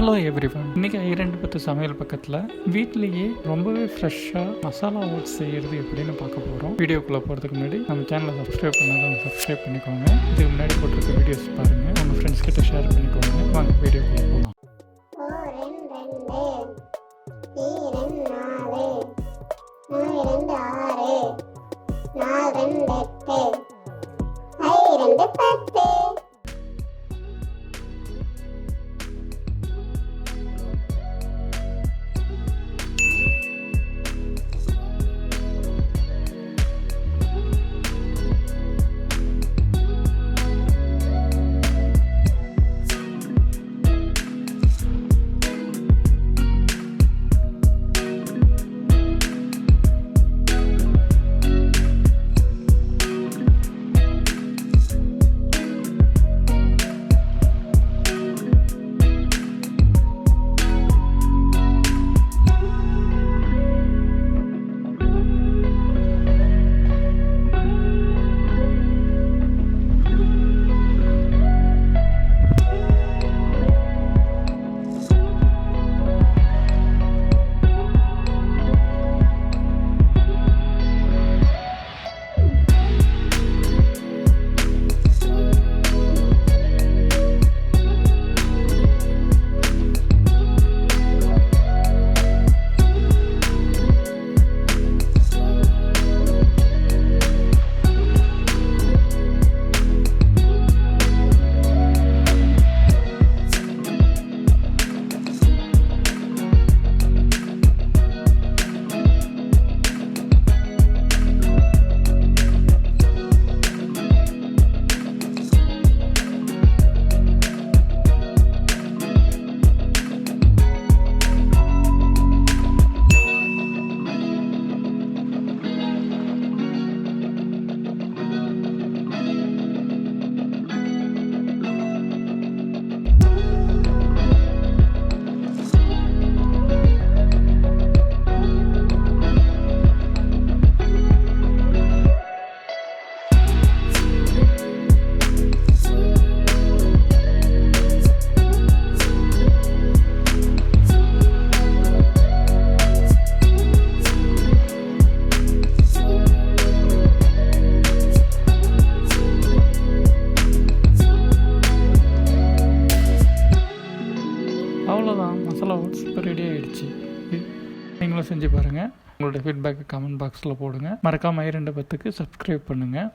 Hello everyone, இன்னைக்கு ஐரண்டு பத்து சமையல் பக்கத்தில் வீட்லேயே ரொம்பவே ஃப்ரெஷ்ஷாக மசாலா ஓட்ஸ் செய்கிறது எப்படின்னு பார்க்க போகிறோம். வீடியோக்குள்ளே போகிறதுக்கு முன்னாடி நம்ம சேனலை சப்ஸ்கிரைப் பண்ணாதான் சப்ஸ்கிரைப் பண்ணிக்கோங்க. இதுக்கு முன்னாடி போட்டிருக்க வீடியோஸ் பாருங்கள், உங்கள் ஃப்ரெண்ட்ஸ் கிட்ட ஷேர் பண்ணிக்கோங்க. வாங்க வீடியோக்குள்ளே போகலாம். அவ்வளோதான், மசாலா ஓட்ஸ் இப்போ ரெடி ஆகிடுச்சு. நீங்களும் செஞ்சு பாருங்கள். உங்களோட ஃபீட்பேக்கை கமெண்ட் பாக்ஸில் போடுங்க. மறக்காமல் ஐரண்டு பத்துக்கு சப்ஸ்கிரைப் பண்ணுங்கள்.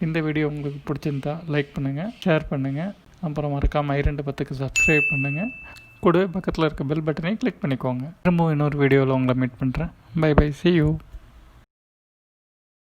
இந்த வீடியோ உங்களுக்கு பிடிச்சிருந்தா லைக் பண்ணுங்கள், ஷேர் பண்ணுங்கள். அப்புறம் மறக்காமல் ஐரண்டு பத்துக்கு சப்ஸ்கிரைப் பண்ணுங்கள். கூடவே பக்கத்தில் இருக்க பெல் பட்டனை கிளிக் பண்ணிக்கோங்க. திரும்பவும் இன்னொரு வீடியோவில் உங்களை மீட் பண்ணுறேன். Bye bye, see you.